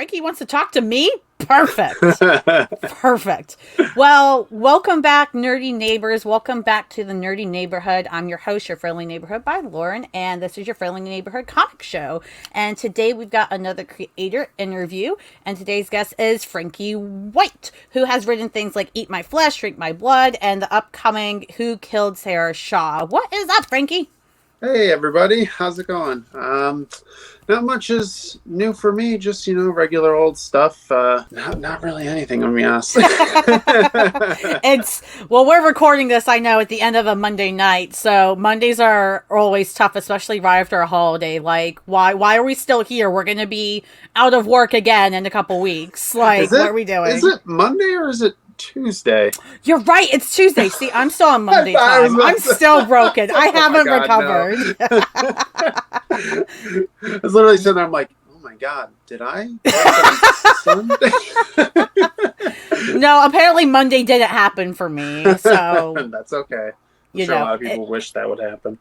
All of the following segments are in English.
Frankee wants to talk to me? Perfect. Perfect. Well, welcome back, nerdy neighbors. Welcome back to the Nerdy Neighborhood. I'm your host, Your Friendly Neighborhood by Lauren, and this is Your Friendly Neighborhood comic show. And today we've got another creator interview, and today's guest is Frankee White, who has written things like Eat My Flesh, Drink My Blood, and the upcoming Who Killed Sarah Shaw. What is up, Frankee? Hey everybody, how's it going? Not much is new for me, just regular old stuff. Not really anything, to be honest. We're recording this, I know, at the end of a Monday night, so Mondays are always tough, especially right after a holiday. Like, why are we still here? We're gonna be out of work again in a couple weeks. Like, what are we doing? Is it Monday or is it Tuesday? You're right, it's Tuesday. See, I'm still on Monday time. I'm still broken. I haven't recovered. I was literally sitting there, I'm like, oh my God, did I? Sunday? No, apparently Monday didn't happen for me, so... That's okay. I'm sure a lot of people wish that would happen.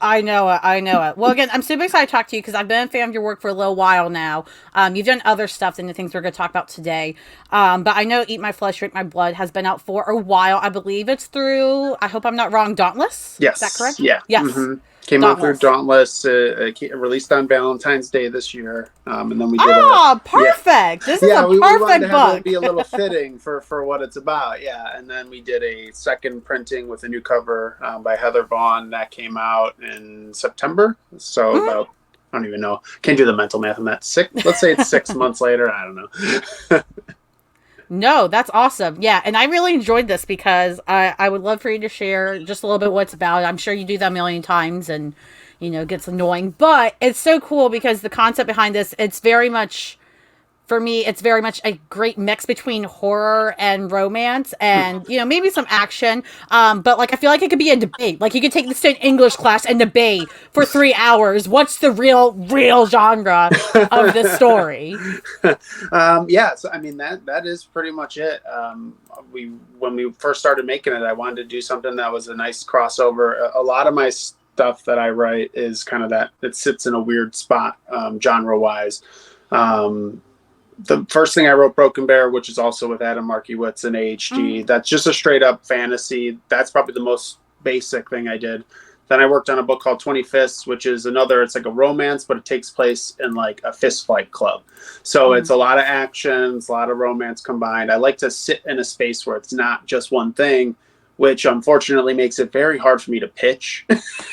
I know it. Well, again, I'm super excited to talk to you because I've been a fan of your work for a little while now. You've done other stuff than the things we're going to talk about today. But I know Eat My Flesh, Drink My Blood has been out for a while. I believe it's through, I hope I'm not wrong, Dauntless? Yes. Is that correct? Yeah. Yes. Mm-hmm. Came out through Dauntless, released on Valentine's Day this year, and then we did. Perfect! Yeah. This is a perfect we wanted to book. It be a little fitting for what it's about, yeah. And then we did a second printing with a new cover by Heather Vaughn that came out in September. So about, I don't even know, can't do the mental math on that. Let's say it's 6 months later. I don't know. No, that's awesome. Yeah, and I really enjoyed this because I would love for you to share just a little bit what it's about. I'm sure you do that a million times and, it gets annoying. But it's so cool because the concept behind this, it's very much, for me, it's very much a great mix between horror and romance and, maybe some action. But, like, I feel like it could be a debate. Like, you could take this to an English class and debate for 3 hours. What's the real genre of this story? Yeah, so, I mean, that is pretty much it. When we first started making it, I wanted to do something that was a nice crossover. A lot of my stuff that I write is kind of that. It sits in a weird spot, genre-wise. The first thing I wrote, Broken Bear, which is also with Adam Markiewicz and AHG. That's just a straight up fantasy. That's probably the most basic thing I did. Then I worked on a book called 20 Fists, which is it's like a romance, but it takes place in like a fist fight club. So it's a lot of actions, a lot of romance combined. I like to sit in a space where it's not just one thing, which unfortunately makes it very hard for me to pitch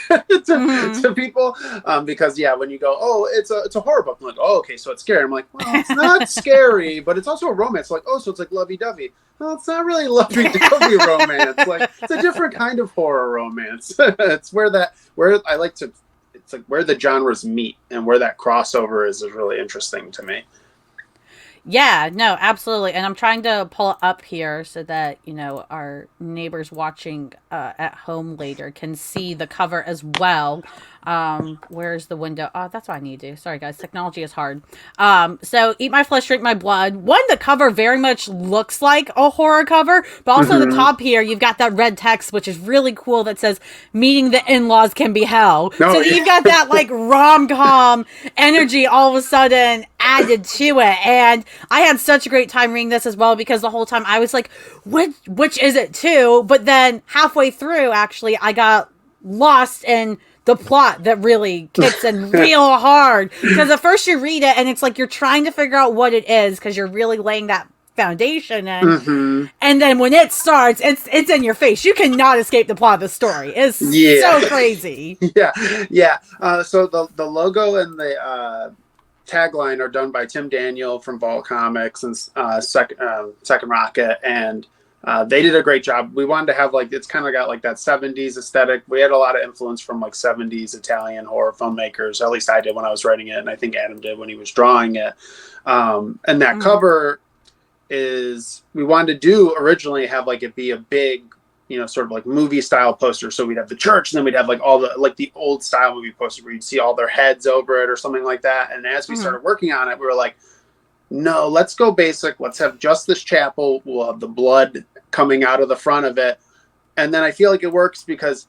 to people. Because when you go, oh, it's a horror book. I'm like, oh, okay, so it's scary. I'm like, well, it's not scary, but it's also a romance. Like, oh, so it's like lovey-dovey. Well, it's not really lovey-dovey romance. Like, it's a different kind of horror romance. It's where I like to, it's like where the genres meet and where that crossover is really interesting to me. Yeah, no, absolutely. And I'm trying to pull it up here so that, our neighbors watching at home later can see the cover as well. Where's the window? Oh, that's what I need to do. Sorry, guys. Technology is hard. So Eat My Flesh, Drink My Blood. One, the cover very much looks like a horror cover, but also the top here, you've got that red text, which is really cool, that says, meeting the in-laws can be hell. So you've got that, like, rom-com energy all of a sudden added to it. And I had such a great time reading this as well, because the whole time I was like, which is it too? But then halfway through, actually, I got lost in the plot that really kicks in real hard. Because at first you read it and it's like you're trying to figure out what it is because you're really laying that foundation in. And then when it starts, it's in your face. You cannot escape the plot of the story. It's so crazy. Yeah. So the logo and the tagline are done by Tim Daniel from Vault Comics and Second Rocket, and they did a great job. We wanted to have it's kind of got like that 70s aesthetic. We had a lot of influence from like 70s Italian horror filmmakers. At least I did when I was writing it, and I think Adam did when he was drawing it. And that cover is, we wanted to do originally have it be a big, sort of like movie style poster. So we'd have the church, and then we'd have all the old style movie poster where you'd see all their heads over it or something like that. And as we started working on it, we were like, no, let's go basic. Let's have just this chapel. We'll have the blood coming out of the front of it. And then I feel like it works because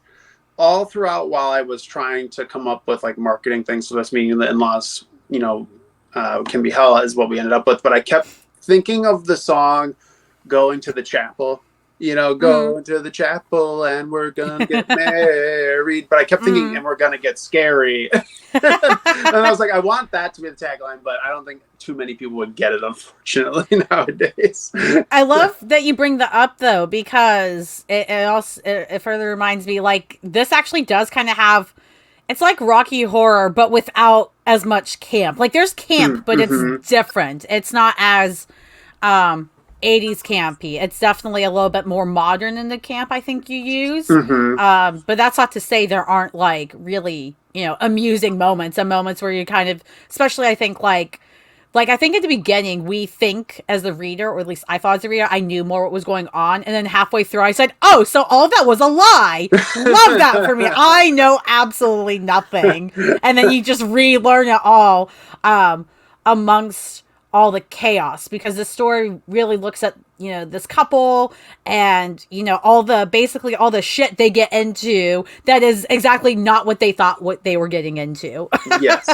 all throughout while I was trying to come up with marketing things for this, meeting the in-laws, can be hell is what we ended up with. But I kept thinking of the song "Going to the Chapel." You know, Mm. go to the chapel and we're gonna get married. But I kept thinking, and we're gonna get scary. And I was like, I want that to be the tagline, but I don't think too many people would get it, unfortunately, nowadays. I love that you bring that up though, because it further reminds me, like, this actually does kind of have, it's like Rocky Horror but without as much camp. Like, there's camp, but it's Mm-hmm. different. It's not as um 80s campy. It's definitely a little bit more modern in the camp I think you use. Mm-hmm. But that's not to say there aren't, like, really, amusing moments and moments where you kind of, especially I think, like, I think at the beginning, we think as the reader, or at least I thought as the reader, I knew more what was going on. And then halfway through, I said, oh, so all of that was a lie. Love that for me. I know absolutely nothing. And then you just relearn it all amongst all the chaos, because the story really looks at, this couple and, basically all the shit they get into that is exactly not what they thought what they were getting into. Yes.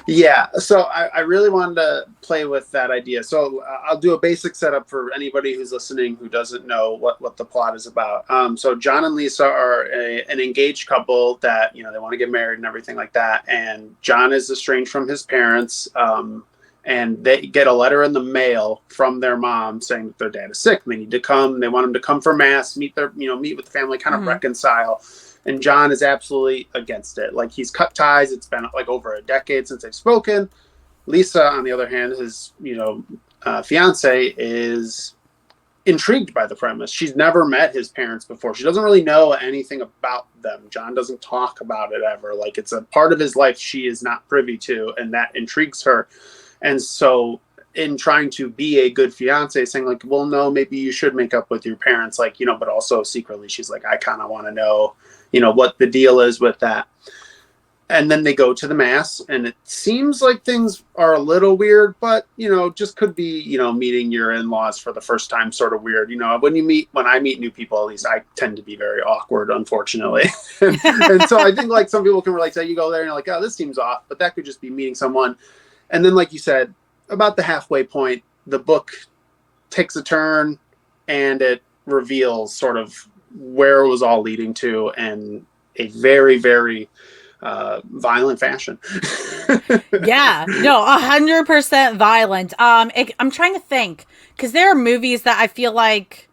Yeah. So I really wanted to play with that idea. So I'll do a basic setup for anybody who's listening who doesn't know what the plot is about. So John and Lisa are an engaged couple that, they want to get married and everything like that. And John is estranged from his parents. And they get a letter in the mail from their mom saying that their dad is sick. They need to come. They want him to come for mass, meet with the family, kind of reconcile. And John is absolutely against it. Like, he's cut ties. It's been like over a decade since they've spoken. Lisa, on the other hand, his fiance, is intrigued by the premise. She's never met his parents before. She doesn't really know anything about them. John doesn't talk about it ever. Like, it's a part of his life she is not privy to, and that intrigues her. And so, in trying to be a good fiance, saying like, well, no, maybe you should make up with your parents, like, but also secretly she's like, I kind of want to know, what the deal is with that. And then they go to the mass, and it seems like things are a little weird, but, just could be, meeting your in-laws for the first time sort of weird. When I meet new people, at least I tend to be very awkward, unfortunately. And so I think, like, some people can relate to that. You go there and you're like, oh, this seems off, but that could just be meeting someone. And then, like you said, about the halfway point, the book takes a turn and it reveals sort of where it was all leading to in a very, very violent fashion. Yeah, no, 100% violent. I'm trying to think, because there are movies that I feel like,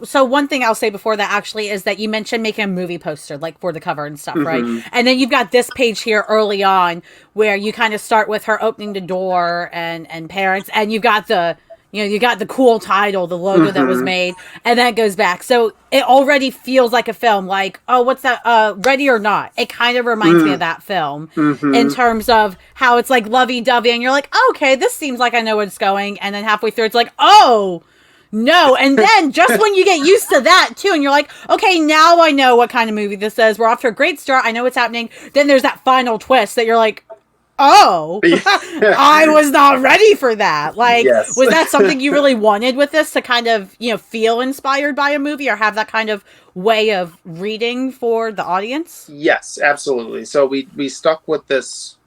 so one thing I'll say before that actually is that you mentioned making a movie poster, like, for the cover and stuff, right? And then you've got this page here early on where you kind of start with her opening the door and parents, and you've got you got the cool title, the logo that was made, and then it goes back. So it already feels like a film, like, oh, what's that? Ready or Not. It kind of reminds me of that film in terms of how it's like lovey-dovey, and you're like, oh, okay, this seems like I know where it's going. And then halfway through, it's like, oh, no. And then just when you get used to that too, and you're like, okay, now I know what kind of movie this is. We're off to a great start. I know what's happening. Then there's that final twist that you're like, oh, I was not ready for that. Like, yes. Was that something you really wanted with this, to kind of, feel inspired by a movie or have that kind of way of reading for the audience? Yes, absolutely. So we stuck with this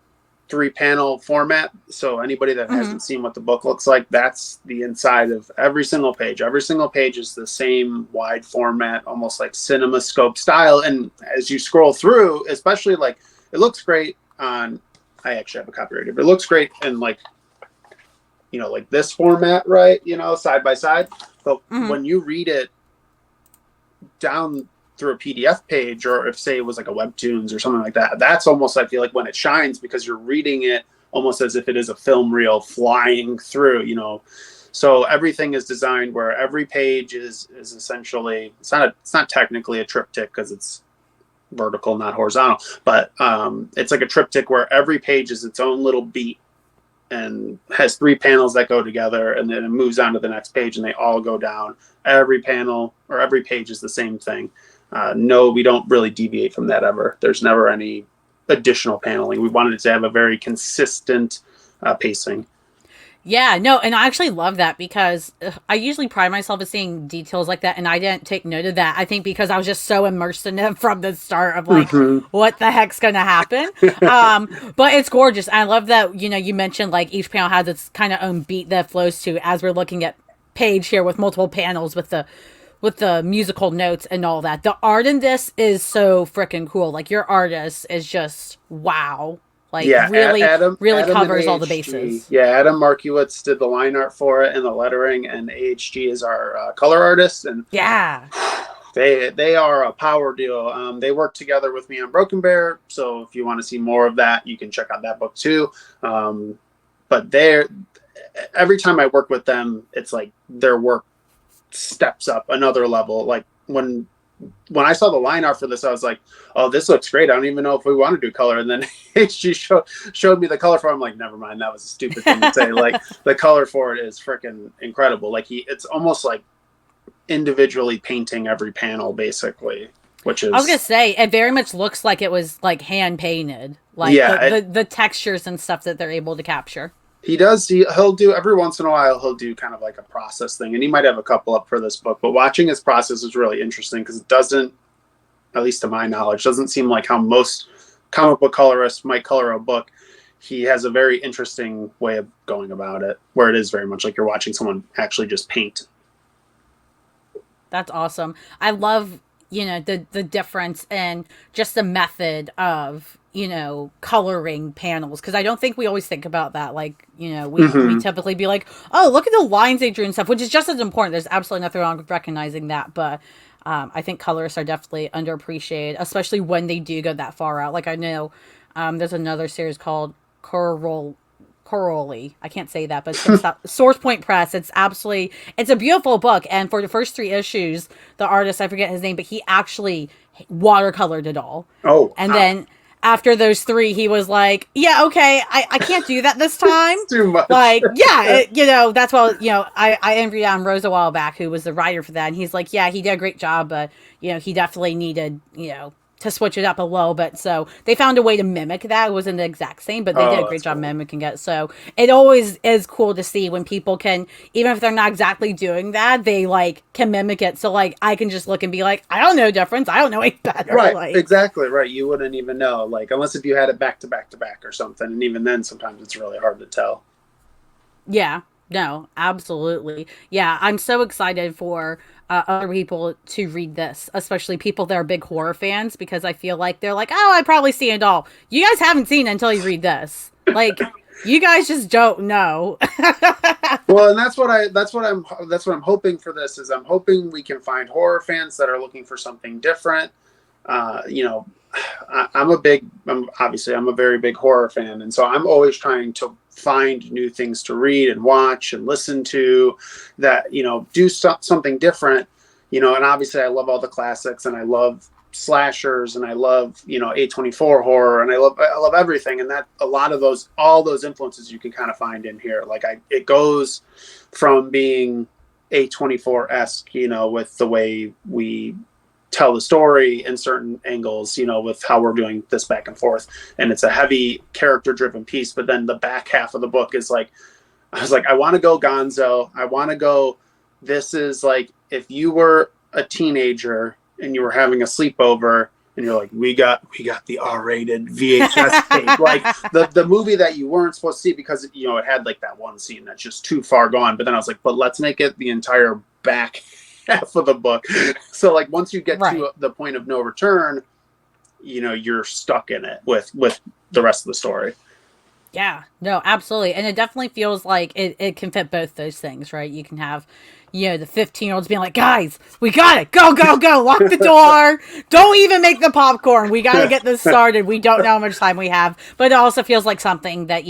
3-panel format. So anybody that hasn't seen what the book looks like, that's the inside of every single page. Every single page is the same wide format, almost like CinemaScope style. And as you scroll through, especially, like, it looks great on, I actually have a copy right here, but it looks great in, like, like this format, right? Side by side. But when you read it down through a PDF page, or if, say, it was like a Webtoons or something like that, that's almost, I feel like, when it shines, because you're reading it almost as if it is a film reel flying through, So everything is designed where every page is essentially, it's not technically a triptych because it's vertical, not horizontal, but it's like a triptych where every page is its own little beat and has 3 panels that go together, and then it moves on to the next page and they all go down. Every panel or every page is the same thing. No, we don't really deviate from that ever. There's never any additional paneling. We wanted it to have a very consistent pacing. Yeah, no, and I actually love that because I usually pride myself in seeing details like that, and I didn't take note of that. I think because I was just so immersed in it from the start of like, Hmm. what the heck's gonna happen? But it's gorgeous. I love that, you mentioned like each panel has its kind of own beat that flows to as we're looking at page here with multiple panels with the musical notes and all that. The art in this is so freaking cool. Like your artist is just wow. Like Yeah, really, really Adam and covers all the AHG. bases. Yeah, Adam Markiewicz did the line art for it and the lettering, and AHG is our color artist, and Yeah. they are a power duo. They work together with me on Broken Bear, so if you want to see more of that, you can check out that book too. But they're every time I work with them, it's like their work steps up another level. Like when I saw the line art for this, I was like, "Oh, this looks great. I don't even know if we want to do color." And then HG showed me the color for it. I'm like, "Never mind. That was a stupid thing to say." Like the color for it is freaking incredible. Like it's almost like individually painting every panel, basically, which I was gonna is say it very much looks like it was like hand painted, like yeah. the textures and stuff that they're able to capture. He does. He'll do every once in a while. He'll do kind of like a process thing, and he might have a couple up for this book. But watching his process is really interesting because it doesn't, at least to my knowledge, doesn't seem like how most comic book colorists might color a book. He has a very interesting way of going about it, where it is very much like you're watching someone actually just paint. That's awesome. I love, the difference in just the method of, coloring panels because I don't think we always think about that. Like, we Hmm. typically be like, oh, look at the lines they drew and stuff, which is just as important. There's absolutely nothing wrong with recognizing that, but I think colorists are definitely underappreciated, especially when they do go that far out. Like I know there's another series called Coral Corally. I can't say that, but it's from Source Point Press. It's a beautiful book. And for the first three issues, the artist, I forget his name, but he actually watercolored it all. Oh, And wow. then after those three, he was like, yeah, okay, I can't do that this time. It's too much. Like, yeah, that's why, I interviewed Rose a while back, who was the writer for that. And he's like, yeah, he did a great job, but, he definitely needed, to switch it up a little bit. So they found a way to mimic that. It wasn't the exact same, but they did a Oh, great that's job cool. mimicking it. So it always is cool to see when people can, even if they're not exactly doing that, they like can mimic it. So like I can just look and be like, I don't know difference. I don't know any better. Right, Like, exactly right. You wouldn't even know, like, unless if you had it back to back to back or something, and even then, sometimes it's really hard to tell. yeah, no, absolutely. Yeah, I'm so excited for other people to read this, especially people that are big horror fans, because I feel like they're like, oh, I probably seen it all. You guys haven't seen it until you read this. Like, you guys just don't know. Well, and that's what I'm hoping for this is I'm hoping we can find horror fans that are looking for something different. You know, obviously I'm a very big horror fan, and so I'm always trying to find new things to read and watch and listen to that do something different. And obviously I love all the classics, and I love slashers, and I love A24 horror, and I love everything, and that a lot of those all those influences you can kind of find in here. Like it goes from being A24-esque, with the way we tell the story in certain angles, with how we're doing this back and forth. And it's a heavy character driven piece. But then the back half of the book is like, I was like, I want to go gonzo. I want to go, this is like, if you were a teenager and you were having a sleepover and you're like, we got the R-rated VHS tape, like the movie that you weren't supposed to see because, it had like that one scene that's just too far gone. But then I was like, but let's make it the entire back half of the book. So like once you get Right. to the point of no return, you're stuck in it with the rest of the story. Yeah, no, absolutely. And it definitely feels like it can fit both those things, right? You can have, the 15-year-olds being like, guys, we got it. Go, go, go. Lock the door. Don't even make the popcorn. We got to get this started. We don't know how much time we have. But it also feels like something that,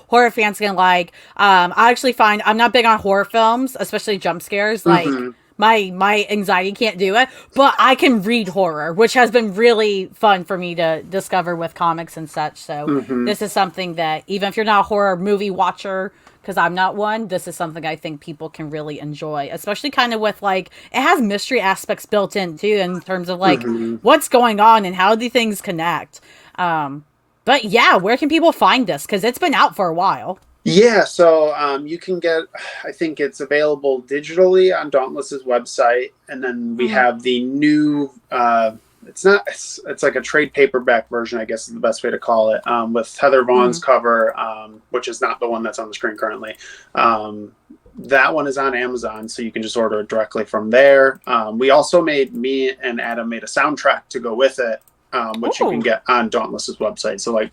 horror fans can like. I actually find I'm not big on horror films, especially jump scares. Like, Mm-hmm. my anxiety can't do it, but I can read horror, which has been really fun for me to discover with comics and such. So Mm-hmm. this is something that even if you're not a horror movie watcher, because I'm not one, this is something I think people can really enjoy, especially kind of with like it has mystery aspects built in too in terms of like Mm-hmm. what's going on and how do things connect. But yeah, where can people find this? Because it's been out for a while. Yeah, so you can get, I think it's available digitally on Dauntless's website, and then we Hmm. have the new. It's not. It's like a trade paperback version, I guess is the best way to call it, with Heather Vaughn's Hmm. cover, which is not the one that's on the screen currently. That one is on Amazon, so you can just order it directly from there. We also me and Adam made a soundtrack to go with it, which you can Oh, get on Dauntless's website. So like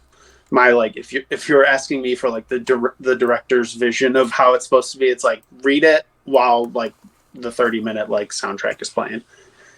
my like if you're asking me for like the director's vision of how it's supposed to be, it's like read it while like the 30-minute like soundtrack is playing,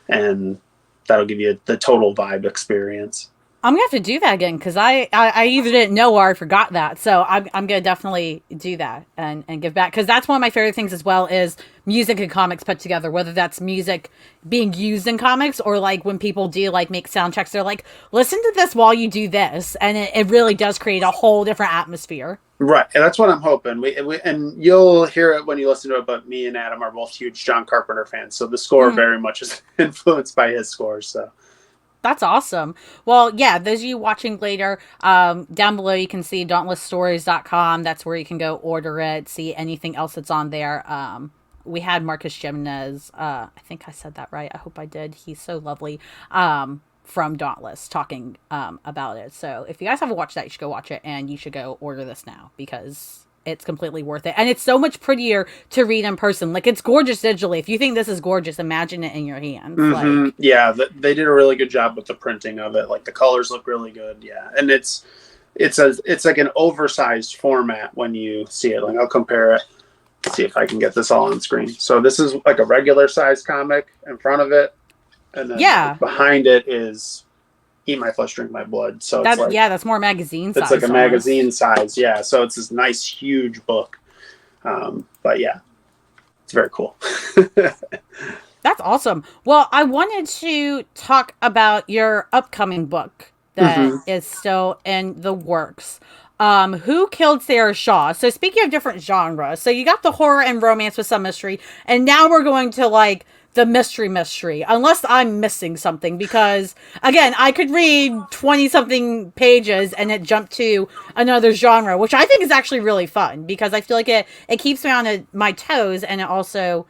and that'll give you the total vibe experience. I'm gonna have to do that again because I either didn't know or I forgot that. So I'm gonna definitely do that and give back because that's one of my favorite things as well is music and comics put together. Whether that's music being used in comics or like when people do like make soundtracks, they're like, listen to this while you do this, and it really does create a whole different atmosphere. Right, and that's what I'm hoping. And you'll hear it when you listen to it. But me and Adam are both huge John Carpenter fans, so the score Mm. very much is influenced by his scores. So That's awesome. Well, yeah, those of you watching later, down below you can see dauntlessstories.com. That's where you can go order it, see anything else that's on there. We had Marcus Jimenez, I think I said that right. I hope I did. He's so lovely. From Dauntless talking about it. So if you guys haven't watched that, you should go watch it and you should go order this now because it's completely worth it. And it's so much prettier to read in person. Like it's gorgeous digitally. If you think this is gorgeous, imagine it in your hands. Like yeah, they did a really good job with the printing of it. Like the colors look really good. Yeah, and it's like an oversized format when you see it. Like I'll compare it. See if I can get this all on screen. So this is like a regular size comic in front of it, and then yeah, like behind it is Eat My Flesh, Drink My Blood. So it's that like yeah, that's more magazine it's like a sized magazine almost. size. Yeah. So it's this nice huge book. But yeah, it's very cool. That's awesome. Well, I wanted to talk about your upcoming book that hmm is still in the works. Who Killed Sarah Shaw? So speaking of different genres, so you got the horror and romance with some mystery, and now we're going to like the mystery, unless I'm missing something, because again, I could read 20 something pages and it jumped to another genre, which I think is actually really fun because I feel like it keeps me on my toes and it also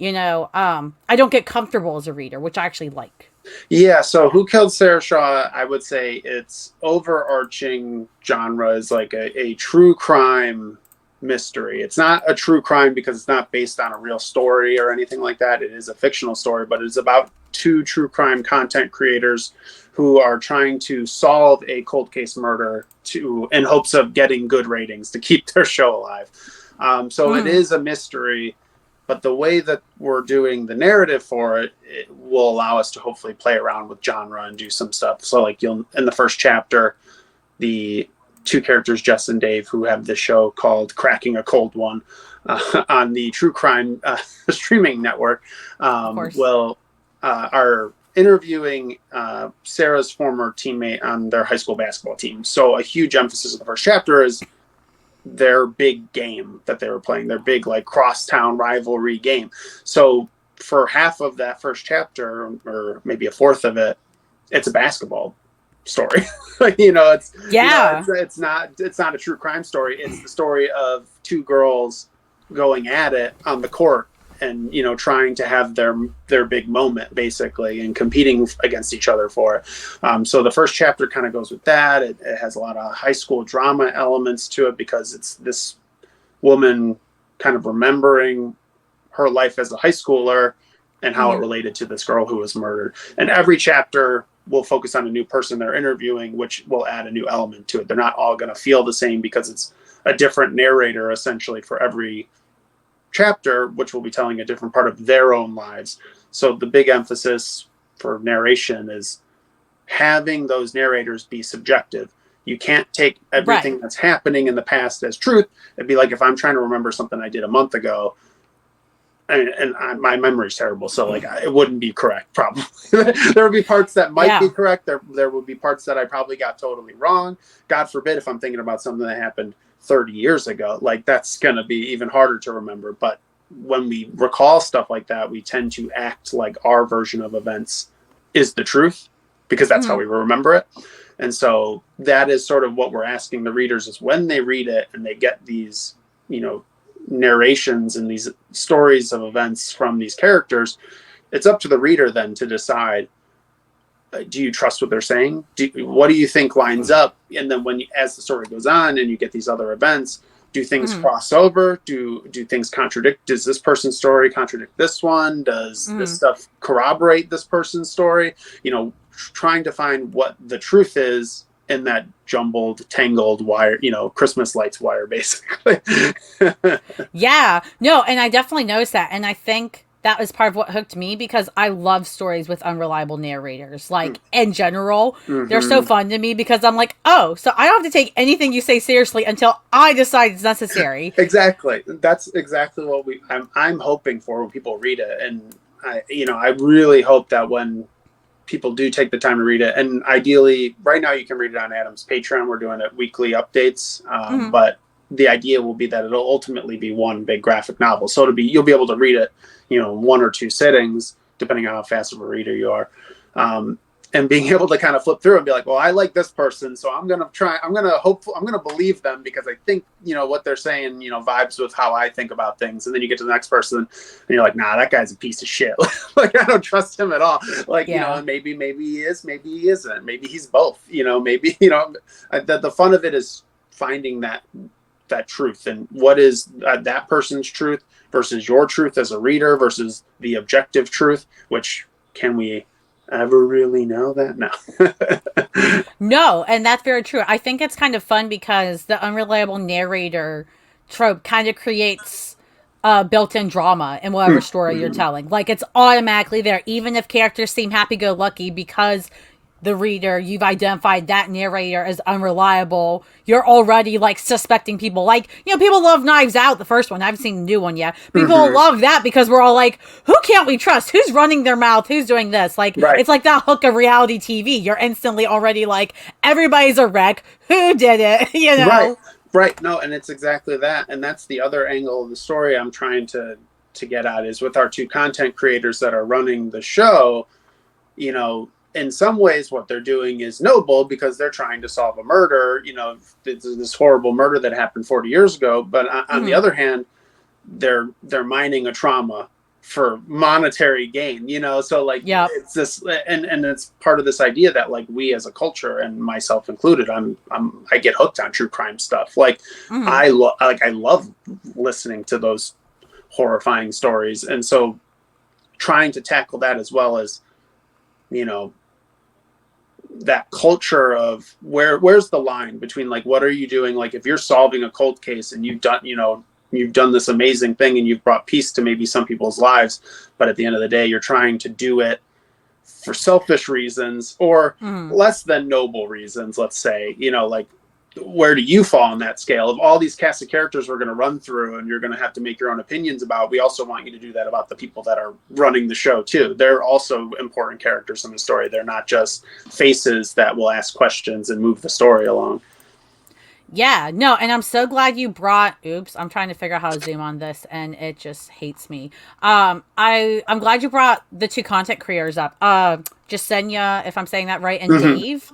I don't get comfortable as a reader, which I actually like. Yeah, so Who Killed Sarah Shaw? I would say its overarching genre is like a true crime mystery. It's not a true crime because it's not based on a real story or anything like that. It is a fictional story, but it's about two true crime content creators who are trying to solve a cold case murder in hopes of getting good ratings to keep their show alive. So it Mm. is a mystery, but the way that we're doing the narrative for it, it will allow us to hopefully play around with genre and do some stuff. So like you'll in the first chapter, the two characters, Jess and Dave, who have this show called Cracking a Cold One on the True Crime streaming network, Of course. will are interviewing Sarah's former teammate on their high school basketball team. So a huge emphasis of the first chapter is their big game that they were playing, their big like crosstown rivalry game. So for half of that first chapter, or maybe a fourth of it, it's a basketball story. It's Yeah. it's not a true crime story. It's the story of two girls going at it on the court and trying to have their big moment basically and competing against each other for it. So the first chapter kind of goes with that. It has a lot of high school drama elements to it because it's this woman kind of remembering her life as a high schooler and how it Mm. related to this girl who was murdered. And every chapter will focus on a new person they're interviewing, which will add a new element to it. They're not all going to feel the same because it's a different narrator essentially for every chapter, which will be telling a different part of their own lives. So the big emphasis for narration is having those narrators be subjective. You can't take Right. everything that's happening in the past as truth. It'd be like if I'm trying to remember something I did a month ago, my memory's terrible, so like it wouldn't be correct. Probably there would be parts that might be Yeah. correct. There would be parts that I probably got totally wrong. God forbid if I'm thinking about something that happened 30 years ago, like that's gonna be even harder to remember. But when we recall stuff like that, we tend to act like our version of events is the truth because that's how Mm. we remember it. And so that is sort of what we're asking the readers, is when they read it and they get these, narrations and these stories of events from these characters, it's up to the reader then to decide, do you trust what they're saying? What do you think lines up? And then as the story goes on and you get these other events, do things Mm-hmm. cross over? Do things contradict? Does this person's story contradict this one? Does this Mm-hmm. stuff corroborate this person's story? Trying to find what the truth is in that jumbled, tangled wire, Christmas lights wire, basically. Yeah, no, and I definitely noticed that. And I think that was part of what hooked me because I love stories with unreliable narrators. Like, in general, they're so Mm-hmm. fun to me because I'm like, oh, so I don't have to take anything you say seriously until I decide it's necessary. Exactly. That's exactly what I'm hoping for when people read it. And I really hope that when people do take the time to read it, and ideally right now you can read it on Adam's Patreon. We're doing it weekly updates. Mm-hmm. But the idea will be that it'll ultimately be one big graphic novel. So you'll be able to read it, one or two sittings, depending on how fast of a reader you are. And being able to kind of flip through and be like, well, I like this person, so I'm going to believe them because I think, what they're saying, vibes with how I think about things. And then you get to the next person and you're like, nah, that guy's a piece of shit. Like, I don't trust him at all. Like, Yeah. maybe he is, maybe he isn't, maybe he's both, maybe, the fun of it is finding that truth, and what is that person's truth versus your truth as a reader versus the objective truth, which can we ever really know that? No. No, and that's very true. I think it's kind of fun because the unreliable narrator trope kind of creates built-in drama in whatever story you're telling. Like, it's automatically there, even if characters seem happy-go-lucky, because the reader, you've identified that narrator as unreliable. You're already like suspecting people. Like, people love Knives Out, the first one. I haven't seen the new one yet. People love that because we're all like, who can't we trust? Who's running their mouth? Who's doing this? Like, Right. it's like that hook of reality TV. You're instantly already like, everybody's a wreck. Who did it? Right. No, and it's exactly that. And that's the other angle of the story I'm trying to get at, is with our two content creators that are running the show. In some ways what they're doing is noble because they're trying to solve a murder, this horrible murder that happened 40 years ago. But on the other hand, they're mining a trauma for monetary gain, so like, Yep. it's this, and it's part of this idea that, like, we as a culture, and myself included, I get hooked on true crime stuff. Like, I love listening to those horrifying stories. And so trying to tackle that, as well as, that culture of where's the line between, like, what are you doing? Like, if you're solving a cold case and you've done this amazing thing and you've brought peace to maybe some people's lives, but at the end of the day, you're trying to do it for selfish reasons or less than noble reasons, let's say, like, where do you fall on that scale of all these cast of characters we're going to run through and you're going to have to make your own opinions about? We also want you to do that about the people that are running the show too. They're also important characters in the story. They're not just faces that will ask questions and move the story along. Yeah, no, and I'm so glad you brought. Oops, I'm trying to figure out how to zoom on this, and it just hates me. I'm glad you brought the two content creators up. Jasenia, if I'm saying that right, and Dave.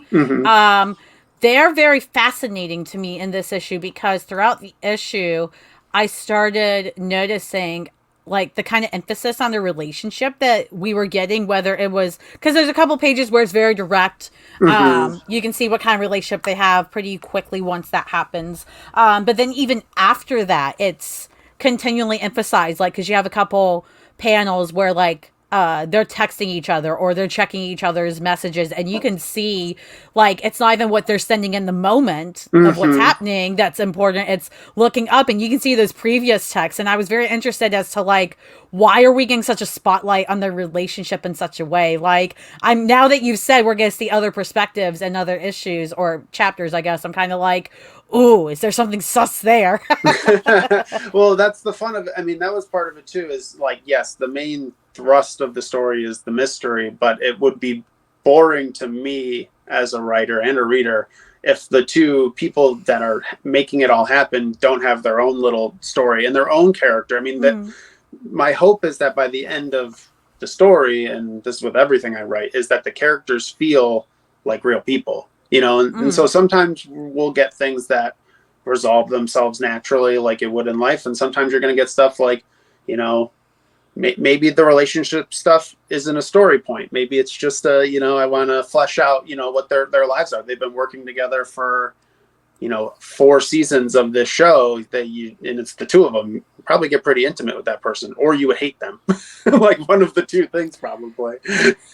They're very fascinating to me in this issue because throughout the issue, I started noticing like the kind of emphasis on the relationship that we were getting, whether it was because there's a couple pages where it's very direct. You can see what kind of relationship they have pretty quickly once that happens. But then even after that, it's continually emphasized, like, because you have a couple panels where like they're texting each other or they're checking each other's messages, and you can see like it's not even what they're sending in the moment of what's happening that's important. It's looking up and you can see those previous texts. And I was very interested as to like, why are we getting such a spotlight on their relationship in such a way? Like, I'm, now that you've said we're going to see other perspectives and other issues or chapters, I guess I'm kind of like, ooh, is there something sus there? Well, that's the fun of it. I mean, that was part of it too, is like, yes, the main thrust of the story is the mystery, but it would be boring to me as a writer and a reader if the two people that are making it all happen don't have their own little story and their own character. I mean, that my hope is that by the end of the story, and this is with everything I write, is that the characters feel like real people. and so Mm. sometimes we'll get things that resolve themselves naturally like it would in life, and sometimes you're going to get stuff like, you know maybe the relationship stuff isn't a story point. Maybe it's just I want to flesh out what their lives are. They've been working together for 4 seasons of this show, and it's the two of them. You probably get pretty intimate with that person, or you would hate them. Like one of the two things, probably.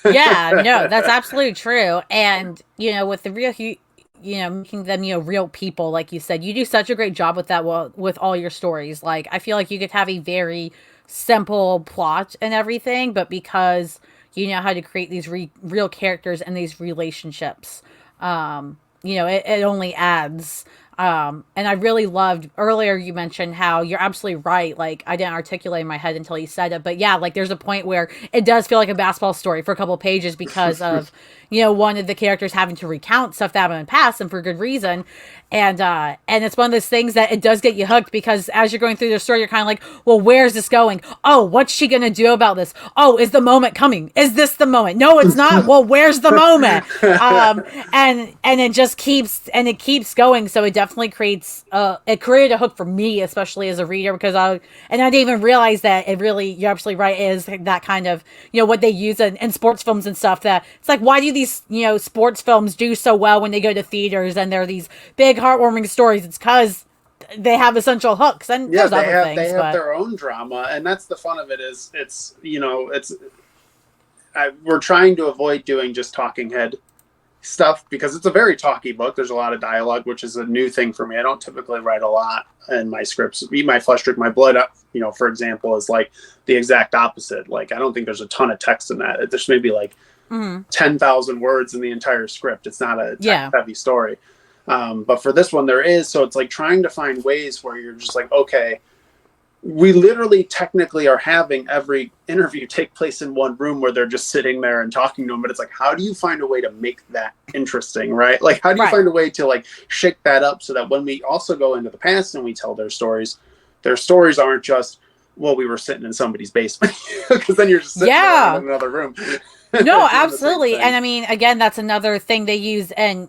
Yeah, no, that's absolutely true. And, with the real, making them, real people, like you said, you do such a great job with that, with all your stories. Like, I feel like you could have a very simple plot and everything, but because you know how to create these real characters and these relationships, it only adds. And I really loved earlier you mentioned how you're absolutely right. Like, I didn't articulate in my head until you said it, but yeah, like there's a point where it does feel like a basketball story for a couple of pages because of, one of the characters having to recount stuff that happened in the past and for good reason. And it's one of those things that it does get you hooked because as you're going through the story, you're kind of like, well, where's this going? Oh, what's she gonna do about this? Oh, is the moment coming? Is this the moment? No, it's not. Well, where's the moment? And it keeps going. So it definitely it created a hook for me, especially as a reader, because I didn't even realize that it really, you're absolutely right, is that kind of, what they use in sports films and stuff. That it's like, why do these, sports films do so well when they go to theaters and they're these big heartwarming stories? It's because they have essential hooks, and Yeah, there's they other have things, but their own drama, and that's the fun of it. We're trying to avoid doing just talking head stuff because it's a very talky book. There's a lot of dialogue, which is a new thing for me. I don't typically write a lot in my scripts. Eat My Flesh, Drink My Blood, for example, is like the exact opposite. Like, I don't think there's a ton of text in that. There's maybe like 10,000 words in the entire script. It's not a text heavy story. But for this one, there is. So it's like trying to find ways where you're just like, okay, we literally technically are having every interview take place in one room where they're just sitting there and talking to them. But it's like, how do you find a way to make that interesting, right? Like, how do you find a way to like shake that up so that when we also go into the past and we tell their stories aren't just, well, we were sitting in somebody's basement, because then you're just sitting there in another room. No, absolutely. And I mean, again, that's another thing they use in,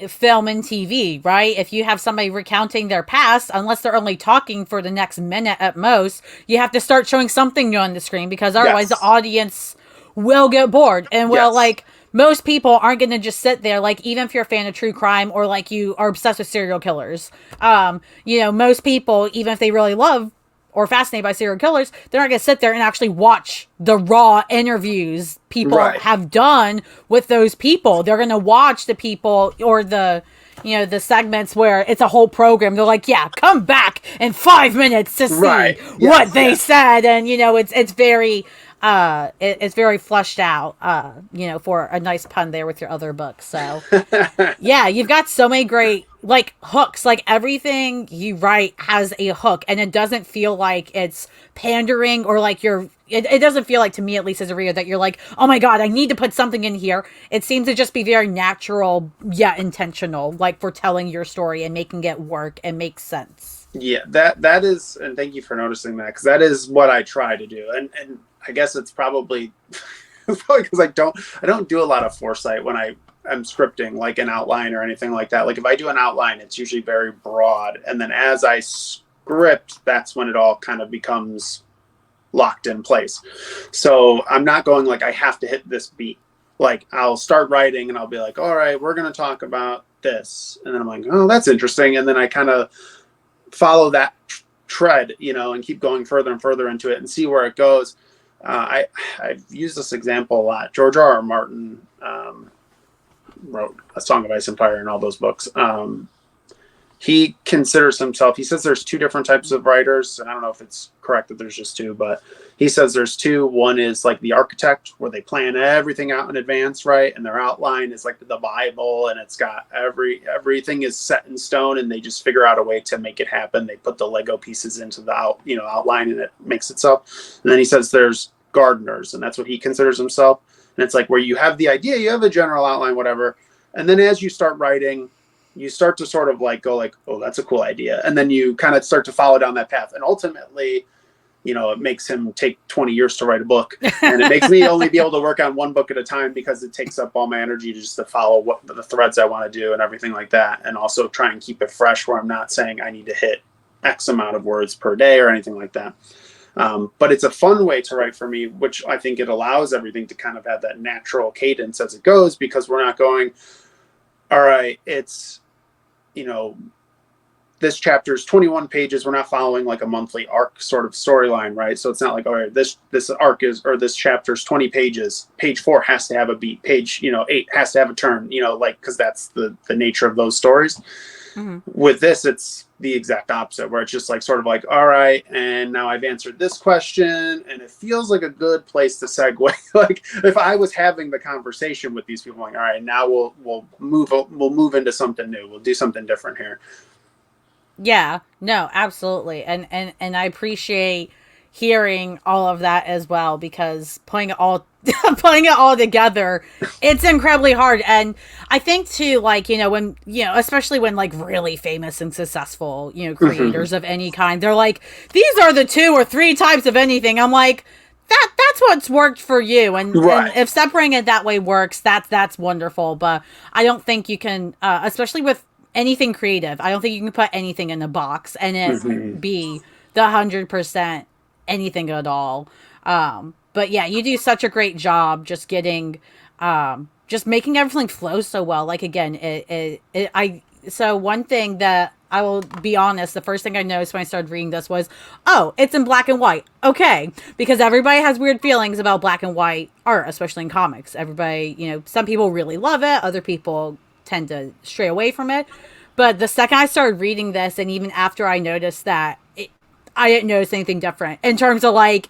film and TV, right? If you have somebody recounting their past, unless they're only talking for the next minute at most, you have to start showing something new on the screen, because otherwise the audience will get bored and will like, most people aren't going to just sit there. Like, even if you're a fan of true crime or like you are obsessed with serial killers, most people, even if they really love or fascinated by serial killers, they're not going to sit there and actually watch the raw interviews people have done with those people. They're going to watch the people or the segments where it's a whole program. They're like, yeah, come back in 5 minutes to see what they said. And, it's very, it's very fleshed out, for a nice pun there with your other books. So yeah, you've got so many great like hooks. Like, everything you write has a hook, and it doesn't feel like it's pandering or like it doesn't feel like, to me at least as a reader, that you're like, oh my god, I need to put something in here. It seems to just be very natural yet intentional, like for telling your story and making it work and make sense. Yeah, that is, and thank you for noticing that, because that is what I try to do. And I guess it's probably because I don't do a lot of foresight when I'm scripting, like an outline or anything like that. Like, if I do an outline, it's usually very broad, and then as I script, that's when it all kind of becomes locked in place. So I'm not going like, I have to hit this beat. Like, I'll start writing and I'll be like, all right, we're going to talk about this, and then I'm like, oh, that's interesting, and then I kind of follow that tread, and keep going further and further into it and see where it goes. I've used this example a lot. George R.R. Martin wrote A Song of Ice and Fire and all those books. He says there's two different types of writers, and I don't know if it's correct that there's just two, but he says there's two. One is like the architect, where they plan everything out in advance, right? And their outline is like the Bible, and it's got everything is set in stone, and they just figure out a way to make it happen. They put the Lego pieces into the outline, and it makes itself. And then he says there's gardeners, and that's what he considers himself. And it's like, where you have the idea, you have a general outline, whatever, and then as you start writing, you start to sort of like go like, oh, that's a cool idea. And then you kind of start to follow down that path. And ultimately, it makes him take 20 years to write a book, and it makes me only be able to work on one book at a time because it takes up all my energy just to follow what the threads I want to do and everything like that. And also try and keep it fresh where I'm not saying I need to hit X amount of words per day or anything like that. But it's a fun way to write for me, which I think it allows everything to kind of have that natural cadence as it goes, because we're not going, all right, it's, this chapter is 21 pages. We're not following like a monthly arc sort of storyline, right? So it's not like, all right, this arc is, or this chapter is 20 pages. Page 4 has to have a beat. Page, 8 has to have a turn, because that's the nature of those stories. Mm-hmm. With this, it's the exact opposite, where it's just like sort of like, all right, and now I've answered this question, and it feels like a good place to segue. Like if I was having the conversation with these people, like, all right, now we'll move into something new. We'll do something different here. Yeah, no, absolutely. And I appreciate hearing all of that as well, because putting it all putting it all together, it's incredibly hard. And I think too, like, when, especially when like really famous and successful, creators of any kind, they're like, these are the 2 or 3 types of anything. I'm like, that's what's worked for you, and, right. And if separating it that way works, that's wonderful. But I don't think you can, especially with anything creative, I don't think you can put anything in a box and it be the 100% anything at all. But yeah, you do such a great job just getting, just making everything flow so well. Like again, so one thing that I will be honest, the first thing I noticed when I started reading this was, oh, it's in black and white. Okay. Because everybody has weird feelings about black and white art, especially in comics. Everybody, some people really love it. Other people tend to stray away from it. But the second I started reading this, and even after I noticed that, I didn't notice anything different in terms of like,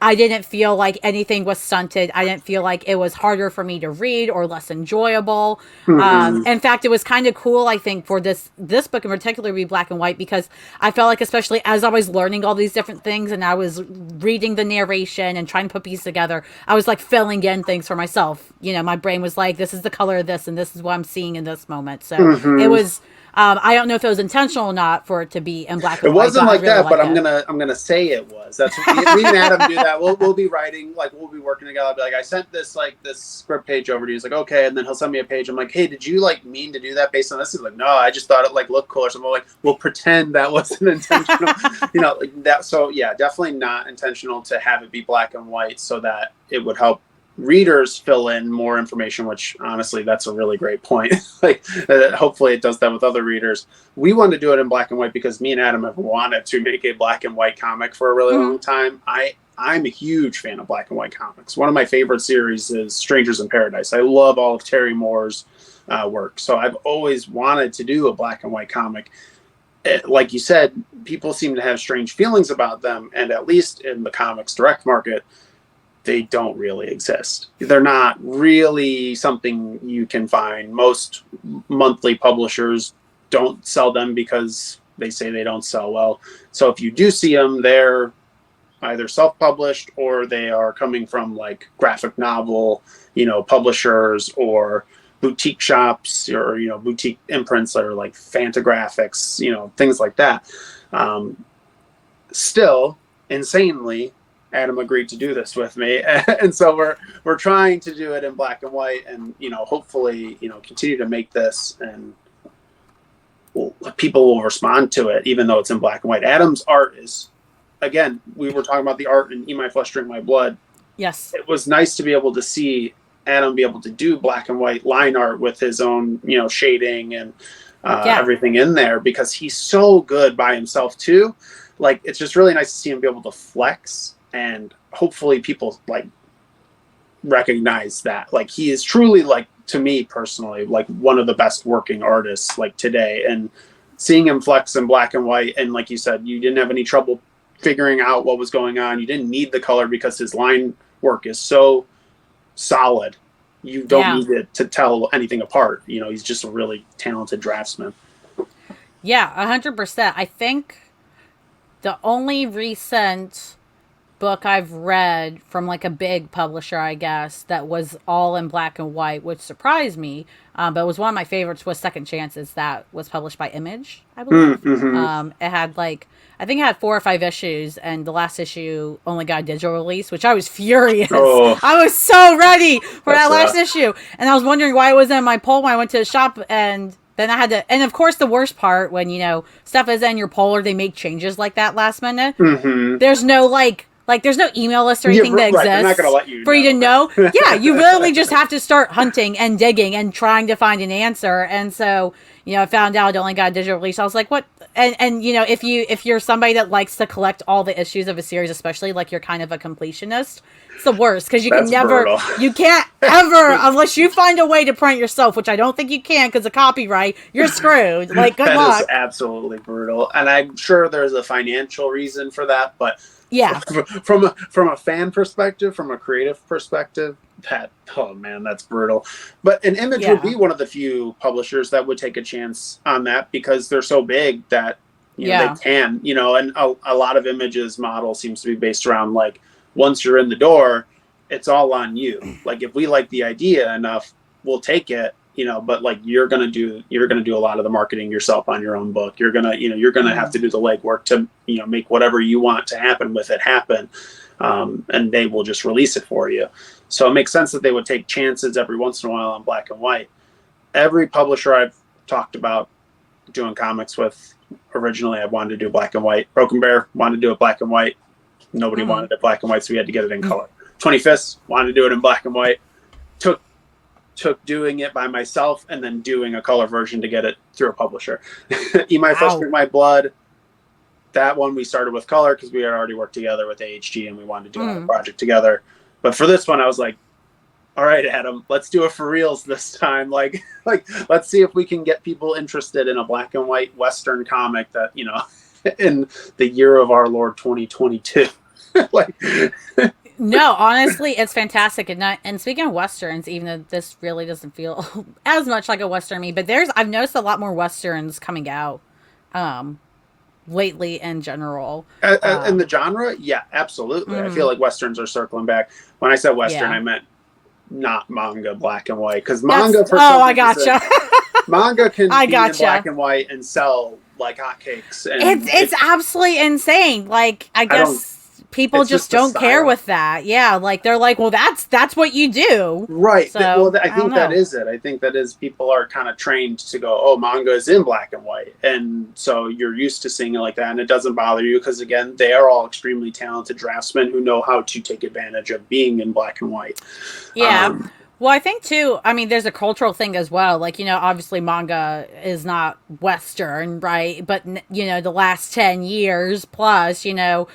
I didn't feel like anything was stunted. I didn't feel like it was harder for me to read or less enjoyable. In fact, it was kind of cool, I think, for this book in particular to be black and white, because I felt like, especially as I was learning all these different things and I was reading the narration and trying to put pieces together, I was like filling in things for myself. My brain was like, this is the color of this and this is what I'm seeing in this moment. So it was... I don't know if it was intentional or not for it to be in black and white. It wasn't like that, but I'm gonna say it was. That's what me and Adam do that. We'll be writing, like we'll be working together. I'll be like, I sent this script page over to you. He's like, okay, and then he'll send me a page. I'm like, hey, did you like mean to do that based on this? He's like, no, I just thought it like looked cool or something. I'm like, we'll pretend that wasn't intentional. Like that. So yeah, definitely not intentional to have it be black and white so that it would help readers fill in more information, which honestly, that's a really great point. Like hopefully it does that with other readers. We wanted to do it in black and white because me and Adam have wanted to make a black and white comic for a really long time. I'm a huge fan of black and white comics. One of my favorite series is Strangers in Paradise. I love all of Terry Moore's work. So I've always wanted to do a black and white comic. Like you said, people seem to have strange feelings about them, and at least in the comics direct market, they don't really exist. They're not really something you can find. Most monthly publishers don't sell them because they say they don't sell well. So if you do see them, they're either self-published or they are coming from like graphic novel, publishers or boutique shops or, boutique imprints that are like Fantagraphics, things like that. Still, insanely, Adam agreed to do this with me, and so we're trying to do it in black and white, and hopefully continue to make this, and people will respond to it even though it's in black and white. Adam's art is, again, we were talking about the art in Eat My Flesh, Drink My Blood. Yes, it was nice to be able to see Adam be able to do black and white line art with his own shading and everything in there, because he's so good by himself too. Like it's just really nice to see him be able to flex. And hopefully people like recognize that, like he is truly, like to me personally, like one of the best working artists like today. And seeing him flex in black and white, and like you said, you didn't have any trouble figuring out what was going on. You didn't need the color because his line work is so solid. You don't need it to tell anything apart. He's just a really talented draftsman. Yeah, 100%. I think the only recent book I've read from like a big publisher, I guess, that was all in black and white, which surprised me. But it was one of my favorites was Second Chances that was published by Image, I believe. Mm-hmm. It had like, I think it had 4 or 5 issues, and the last issue only got a digital release, which I was furious. Oh, I was so ready for that that's last issue. And I was wondering why it wasn't in my poll when I went to the shop, and then I had to, and of course the worst part when, stuff is in your poll or they make changes like that last minute, mm-hmm. there's no like there's no email list or anything that right. exists They're not going to let you for you to know. Right? Yeah, you really just have to start hunting and digging and trying to find an answer. And so, I found out it only got a digital release. I was like, what? And if you're somebody that likes to collect all the issues of a series, especially like you're kind of a completionist, it's the worst because you can't ever, unless you find a way to print yourself, which I don't think you can because of copyright, you're screwed. Like, good luck. That is absolutely brutal. And I'm sure there's a financial reason for that, but yeah, from a fan perspective, from a creative perspective, oh man, that's brutal. But an Image would be one of the few publishers that would take a chance on that because they're so big that they can, and a lot of Image's model seems to be based around like once you're in the door, it's all on you. Like if we like the idea enough, we'll take it. But like you're gonna do a lot of the marketing yourself on your own book. You're gonna have to do the legwork to make whatever you want to happen with it happen, and they will just release it for you. So it makes sense that they would take chances every once in a while on black and white. Every publisher I've talked about doing comics with, originally I wanted to do black and white. Broken Bear wanted to do it black and white. Nobody wanted it black and white, so we had to get it in color. 25th wanted to do it in black and white. Took doing it by myself and then doing a color version to get it through a publisher. Eat My Flesh, Drink My Blood. That one we started with color because we had already worked together with AHG and we wanted to do another project together. But for this one, I was like, all right, Adam, let's do it for reals this time. Like let's see if we can get people interested in a black and white Western comic that, in the year of our Lord 2022. No, honestly, it's fantastic. And speaking of Westerns, even though this really doesn't feel as much like a Western to me, but I've noticed a lot more Westerns coming out lately in general. In the genre? Yeah, absolutely. I feel like Westerns are circling back. When I said Western, I meant not manga black and white. Because manga, I gotcha. Manga can be in black and white and sell like hotcakes. And it's absolutely insane. Like, I guess people just don't care with that. Yeah, like they're like, well, that's what you do, right? So, well, I think that is it. I think that is people are kind of trained to go, oh, manga is in black and white, and so you're used to seeing it like that, and it doesn't bother you because again, they are all extremely talented draftsmen who know how to take advantage of being in black and white. Yeah. Well, I think too, there's a cultural thing as well. Like, obviously manga is not Western, right? But, the last 10 years plus, a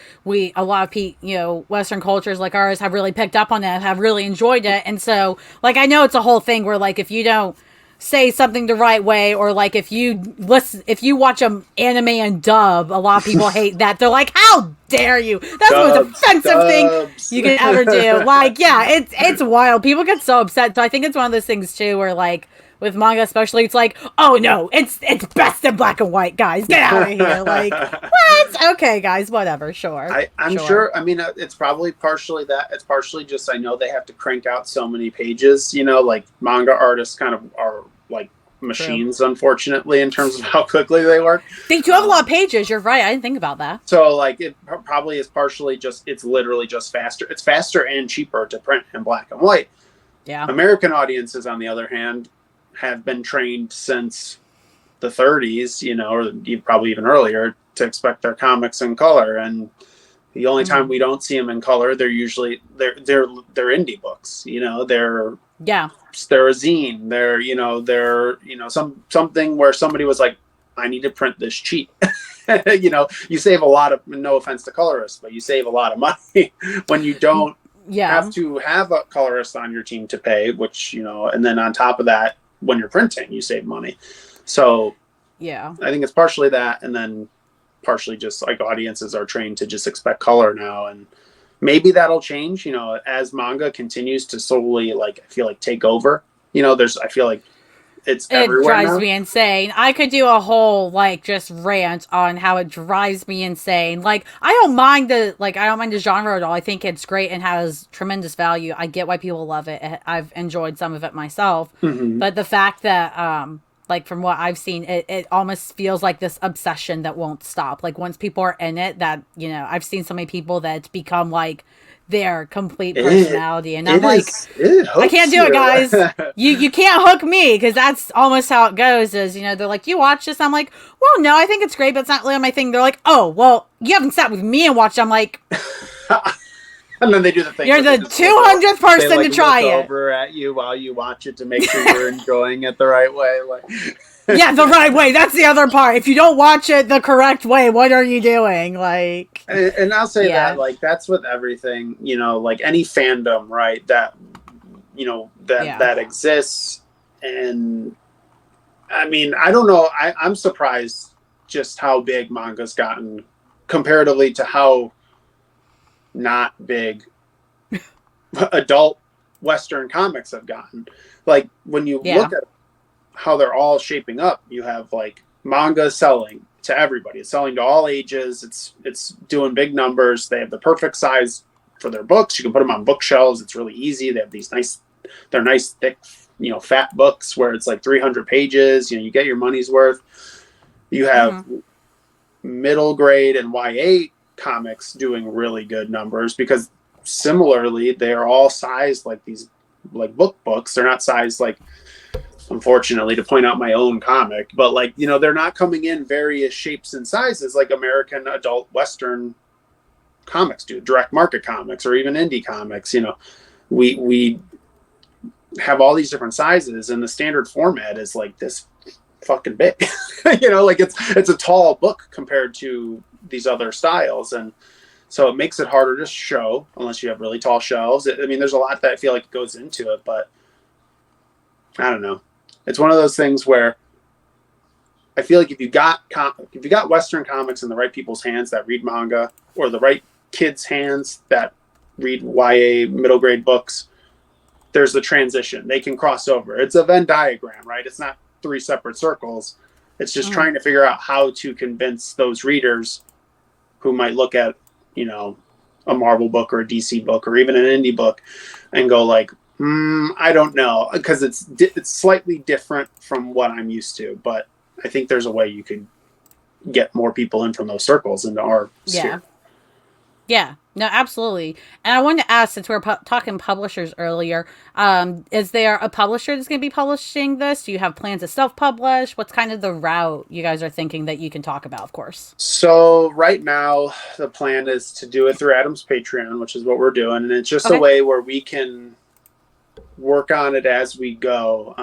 lot of Western cultures like ours have really picked up on that, have really enjoyed it. And so, like, I know it's a whole thing where, like, if you don't say something the right way, or like if you watch an anime and dub, a lot of people hate that. They're like, how dare you? That's the most offensive thing you can ever do. Like, yeah, it's wild. People get so upset. So I think it's one of those things too where like with manga especially, it's like, oh no, it's best in black and white, guys. Get out of here. Like, what? Okay, guys, whatever, sure. I'm sure. I mean, it's probably partially that. It's partially just I know they have to crank out so many pages, like manga artists kind of are like machines, unfortunately, in terms of how quickly they work. They do have a lot of pages. You're right. I didn't think about that. So like it probably is partially just, it's literally just faster. It's faster and cheaper to print in black and white. Yeah. American audiences, on the other hand, have been trained since the 30s, or probably even earlier, to expect their comics in color. And the only time we don't see them in color, they're usually they're indie books. They're a zine. They're something where somebody was like, I need to print this cheap. You save a lot of, no offense to colorists, but you save a lot of money when you don't have to have a colorist on your team to pay, which, and then on top of that, when you're printing, you save money. So I think it's partially that, and then partially just like audiences are trained to just expect color now, and maybe that'll change, as manga continues to slowly, like, I feel like take over. I feel like it's It everywhere drives now. me insane. I could do a whole like just rant on how it drives me insane. Like I don't mind the genre at all. I think it's great and has tremendous value. I get why people love it. I've enjoyed some of it myself. Hmm. But the fact that like from what I've seen, it almost feels like this obsession that won't stop. Like once people are in it, that I've seen so many people that it's become like their complete It personality. And I'm it like, is it I can't hooks do it, you. guys. You can't hook me, because that's almost how it goes. Is they're like, you watch this? I'm like, well, no, I think it's great, but it's not really my thing. They're like, oh, well, you haven't sat with me and watched. I'm like, And then they do the thing you're where they the just look over, 200th they person to like try look it. over at you while you watch it to make sure you're enjoying it the right way. Like, Yeah, the right way. That's the other part. If you don't watch it the correct way, what are you doing? Like, and I'll say that yeah, like that's with everything, like any fandom, right? That that yeah, that exists, and I mean, I don't know. I'm surprised just how big manga's gotten comparatively to how not big adult Western comics have gotten. Like when you yeah. look at how they're all shaping up, you have like manga selling to everybody. It's selling to all ages. It's doing big numbers. They have the perfect size for their books. You can put them on bookshelves. It's really easy. They have they're nice thick, fat books where it's like 300 pages. You get your money's worth. You have Mm-hmm. middle grade and YA comics doing really good numbers because similarly they're all sized like these like books. They're not sized like, unfortunately, to point out my own comic, but like they're not coming in various shapes and sizes like American adult Western comics do, direct market comics or even indie comics. We have all these different sizes, and the standard format is like this fucking big. Like it's a tall book compared to these other styles, and so it makes it harder to show unless you have really tall shelves. I mean, there's a lot that I feel like goes into it, but I don't know. It's one of those things where I feel like if you got Western comics in the right people's hands that read manga, or the right kids' hands that read YA middle grade books, there's the transition. They can cross over. It's a Venn diagram, right? It's not three separate circles. It's just Mm-hmm. trying to figure out how to convince those readers who might look at, a Marvel book or a DC book or even an indie book and go like, I don't know, because it's slightly different from what I'm used to, but I think there's a way you could get more people in from those circles into our Yeah. sphere. Yeah, no, absolutely. And I wanted to ask, since we were talking publishers earlier, is there a publisher that's going to be publishing this? Do you have plans to self-publish? What's kind of the route you guys are thinking that you can talk about, of course? So right now, the plan is to do it through Adam's Patreon, which is what we're doing, and it's just a Okay. way where we can work on it as we go,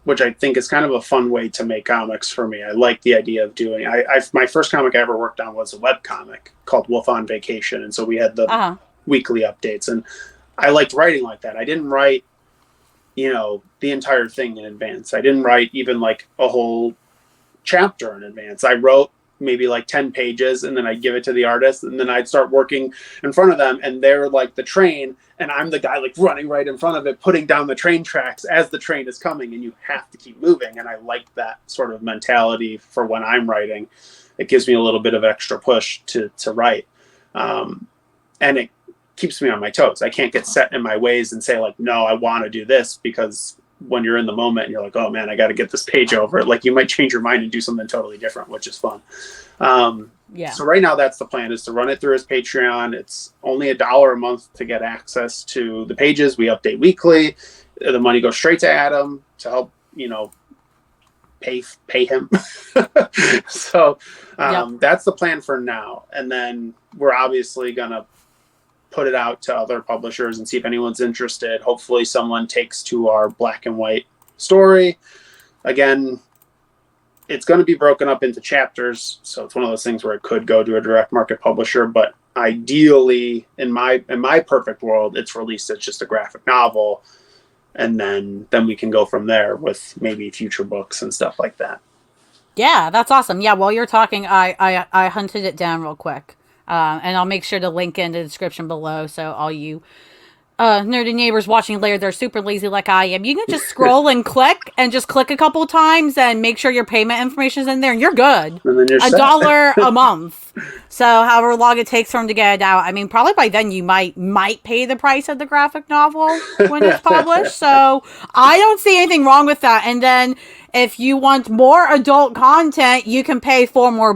which I think is kind of a fun way to make comics for me. I like the idea of doing. My first comic I ever worked on was a web comic called Wolf on Vacation, and so we had the Uh-huh. weekly updates, and I liked writing like that. I didn't write, the entire thing in advance. I didn't write even like a whole chapter in advance. I wrote maybe like 10 pages and then I'd give it to the artist and then I'd start working in front of them and they're like the train and I'm the guy like running right in front of it, putting down the train tracks as the train is coming and you have to keep moving. And I like that sort of mentality for when I'm writing. It gives me a little bit of extra push to write. And it keeps me on my toes. I can't get set in my ways and say like, no, I want to do this, because when you're in the moment and you're like, oh man, I got to get this page over, like you might change your mind and do something totally different, which is fun. Yeah. So right now that's the plan, is to run it through his Patreon. It's only $1 a month to get access to the pages. We update weekly. The money goes straight to Adam to help, pay him. So Yep. that's the plan for now. And then we're obviously going to put it out to other publishers and see if anyone's interested. Hopefully someone takes to our black and white story. Again, it's going to be broken up into chapters, so it's one of those things where it could go to a direct market publisher, but ideally in my perfect world, it's released as just a graphic novel, and then we can go from there with maybe future books and stuff like that. Yeah, that's awesome. Yeah, while you're talking, I hunted it down real quick. And I'll make sure to link in the description below, so all you nerdy neighbors watching later, they're super lazy like I am. You can just scroll and click a couple times and make sure your payment information is in there, and you're good. And then you're A set. dollar a month. So however long it takes for them to get it out. I mean, probably by then you might pay the price of the graphic novel when it's published. So I don't see anything wrong with that. And then if you want more adult content, you can pay $4 more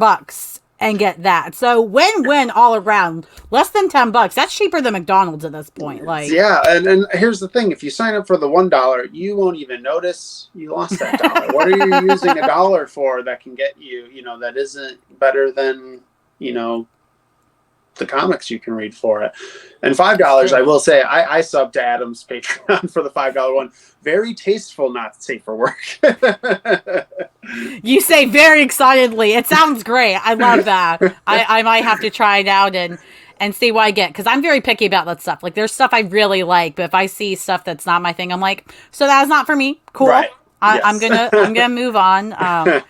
and get that. So win-win all around. Less than $10. That's cheaper than McDonald's at this point. Like, yeah, and here's the thing: if you sign up for the $1, you won't even notice you lost that dollar. What are you using a dollar for that can get you? That isn't better than the comics you can read for it. And $5, I will say, I sub to Adam's Patreon for the $5 one. Very tasteful, not safe for work. You say very excitedly. It sounds great. I love that. I might have to try it out and see what I get, because I'm very picky about that stuff. Like, there's stuff I really like, but if I see stuff that's not my thing, I'm like, so that's not for me. Cool. Right. Yes. I'm gonna move on.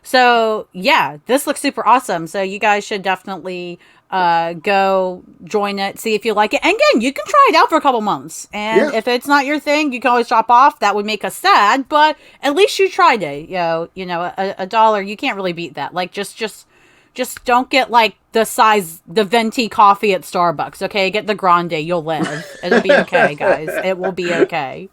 So yeah, this looks super awesome. So you guys should definitely go join it, see if you like it. And again, you can try it out for a couple months, and if it's not your thing, you can always drop off. That would make us sad, but at least you tried it. A dollar, you can't really beat that. Like, just don't get like the venti coffee at Starbucks. Okay, get the grande. You'll live. It'll be okay, guys. It will be okay.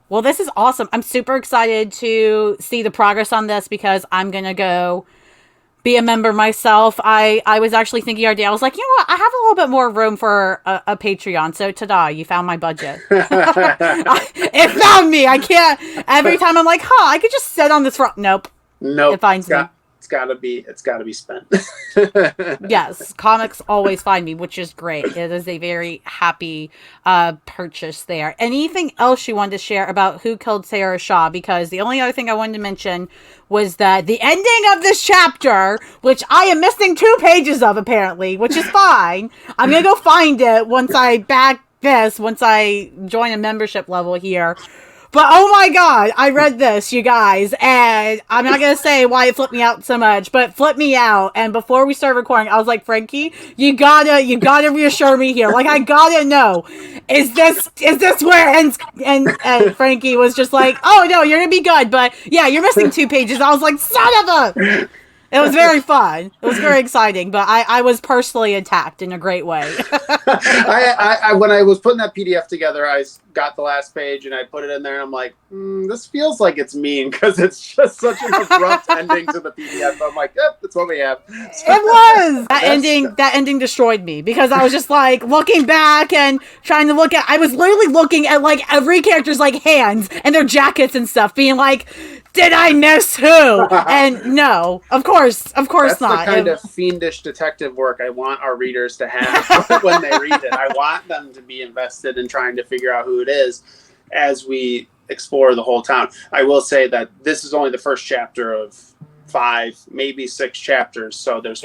Well, this is awesome. I'm super excited to see the progress on this, because I'm gonna go be a member myself. I was actually thinking the other day, I was like, you know what? I have a little bit more room for a Patreon. So ta-da, you found my budget. It found me. I can't. Every time I'm like, I could just sit on this front. Nope. It finds me. It's gotta be spent. Yes, comics always find me, which is great. It is a very happy purchase there. Anything else you wanted to share about Who Killed Sarah Shaw? Because the only other thing I wanted to mention was that the ending of this chapter, which I am missing 2 pages of apparently, which is fine. I'm gonna go find it once I join a membership level here. But oh my god, I read this, you guys, and I'm not gonna say why it flipped me out so much, but it flipped me out. And before we started recording, I was like, Frankie, you gotta reassure me here. Like, I gotta know, is this where it ends? And Frankie was just like, oh no, you're gonna be good, but yeah, you're missing 2 pages. I was like, son of a. It was very fun. It was very exciting, but I was personally attacked in a great way. When I was putting that PDF together, I got the last page and I put it in there, and I'm like, this feels like it's mean, because it's just such an abrupt ending to the PDF. I'm like, yep, that's what we have. So, it was that ending destroyed me, because I was just like looking back and trying to look at. I was literally looking at like every character's like hands and their jackets and stuff, being like, did I miss who? And no, of course That's not. That's the kind of fiendish detective work I want our readers to have when they read it. I want them to be invested in trying to figure out who it is as we explore the whole town. I will say that this is only the first chapter of 5, maybe 6 chapters, so there's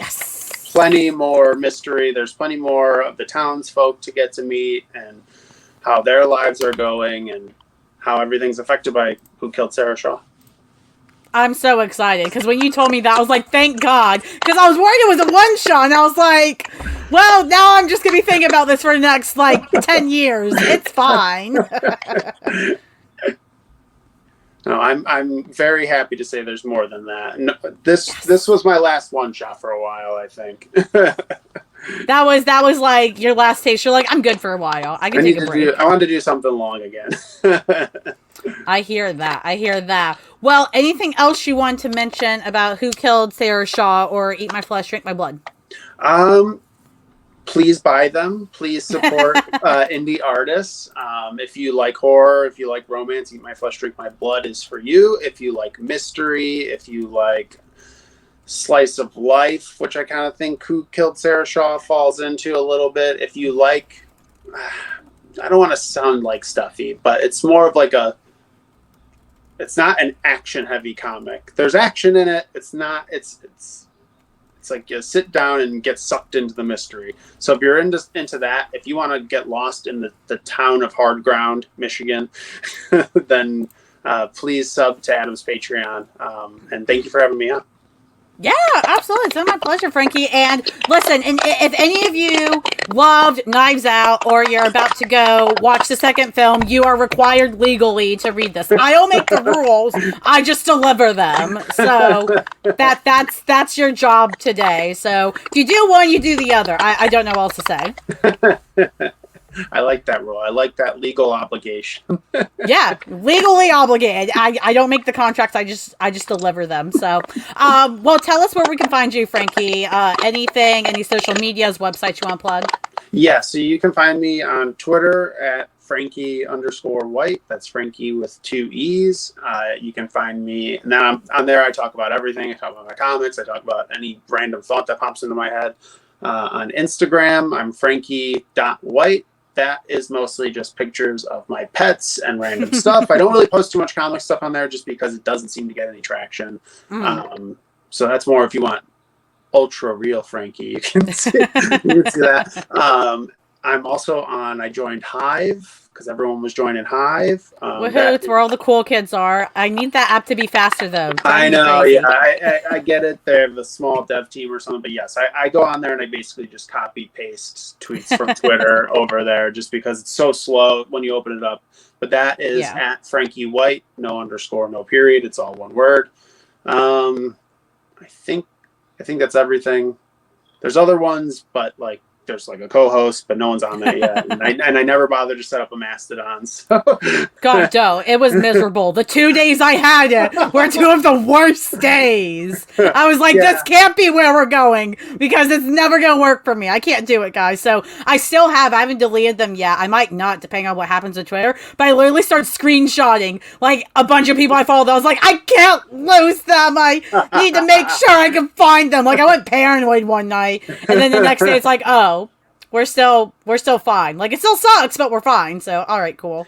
plenty more mystery. There's plenty more of the townsfolk to get to meet, and how their lives are going, and how everything's affected by Who Killed Sarah Shaw. I'm so excited, because when you told me that, I was like, thank God, because I was worried it was a one-shot, and I was like, well, now I'm just going to be thinking about this for the next, 10 years. It's fine. No, I'm very happy to say there's more than that. No, this was my last one-shot for a while, I think. That was like your last taste. You're like, I'm good for a while. I can take a break. I wanted to do something long again. I hear that. Well, anything else you want to mention about Who Killed Sarah Shaw or Eat My Flesh, Drink My Blood? Please buy them. Please support indie artists. If you like horror, if you like romance, Eat My Flesh, Drink My Blood is for you. If you like mystery, if you like slice of life, which I kind of think Who Killed Sarah Shaw falls into a little bit. If you like, I don't want to sound like stuffy, but it's more of like it's not an action heavy comic. There's action in it. It's not, it's like you sit down and get sucked into the mystery. So if you're into that, if you want to get lost in the town of Hard Ground, Michigan, then please sub to Adam's Patreon. And thank you for having me on. Yeah, absolutely. It's been my pleasure, Frankie. And listen, and if any of you loved Knives Out or you're about to go watch the second film, you are required legally to read this. I don't make the rules. I just deliver them. So that's your job today. So if you do one, you do the other. I don't know what else to say. I like that rule. I like that legal obligation. Yeah, legally obligated. I don't make the contracts. I just deliver them. So, well, tell us where we can find you, Frankie. Anything, any social medias, websites you want to plug? Yeah, so you can find me on Twitter at Frankee_White. That's Frankie with 2 E's. You can find me now on there. I talk about everything. I talk about my comics. I talk about any random thought that pops into my head. On Instagram, I'm Frankie.White. That is mostly just pictures of my pets and random stuff. I don't really post too much comic stuff on there just because it doesn't seem to get any traction. So that's more if you want ultra real Frankie. You can see that. I'm also I joined Hive because everyone was joining Hive. Woohoo, it's where all the cool kids are. I need that app to be faster, though. I know, yeah. I get it. They're the small dev team or something. But yes, I go on there and I basically just copy paste tweets from Twitter over there just because it's so slow when you open it up. But that is at Frankee White, no underscore, no period. It's all one word. I think that's everything. There's other ones, but like there's like a co-host, but no one's on there yet. And I never bothered to set up a Mastodon. So God, no, it was miserable. The 2 days I had it were two of the worst days. I was like, this can't be where we're going because it's never going to work for me. I can't do it, guys. So I haven't deleted them yet. I might not, depending on what happens with Twitter, but I literally started screenshotting like a bunch of people I followed. I was like, I can't lose them. I need to make sure I can find them. Like I went paranoid one night and then the next day it's like, oh, we're still fine. Like it still sucks, but we're fine. So all right, cool.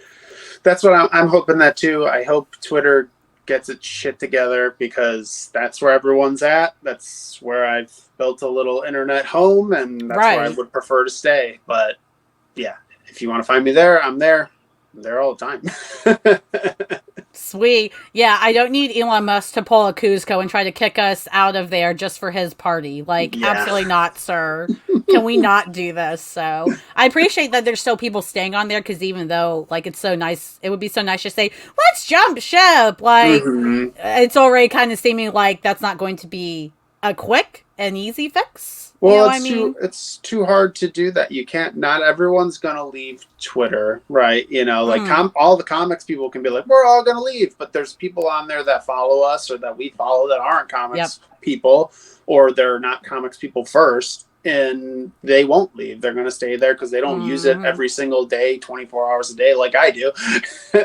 That's what I'm hoping that too. I hope Twitter gets its shit together because that's where everyone's at. That's where I've built a little internet home, and that's where I would prefer to stay. But yeah, if you want to find me there, I'm there. I'm there all the time. Sweet. Yeah, I don't need Elon Musk to pull a Kuzco and try to kick us out of there just for his party. Like, absolutely not, sir. Can we not do this? So I appreciate that there's still people staying on there because even though, like, it's so nice, it would be so nice to say, let's jump ship. Like, it's already kind of seeming like that's not going to be a quick and easy fix. Well, it's too hard to do that. You can't. Not everyone's gonna leave Twitter, right? You know, like all the comics people can be like, we're all gonna leave, but there's people on there that follow us or that we follow that aren't comics people, or they're not comics people first, and they won't leave. They're gonna stay there because they don't use it every single day, 24 hours a day, like I do,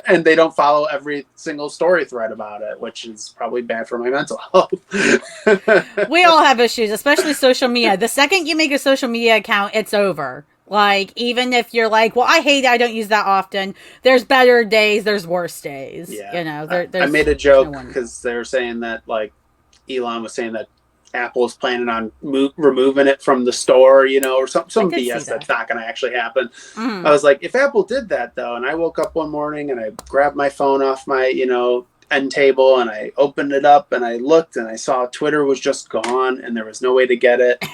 and they don't follow every single story thread about it, which is probably bad for my mental health. We all have issues, especially social media. The second you make a social media account, it's over. Like, even if you're like, well, I hate it, I don't use that often. There's better days, there's worse days. Yeah. You know, I made a joke because they were saying that, like, Elon was saying that Apple's planning on removing it from the store, you know, or some BS that's not going to actually happen. I was like, if Apple did that, though, and I woke up one morning and I grabbed my phone off my, you know, end table and I opened it up and I looked and I saw Twitter was just gone and there was no way to get it.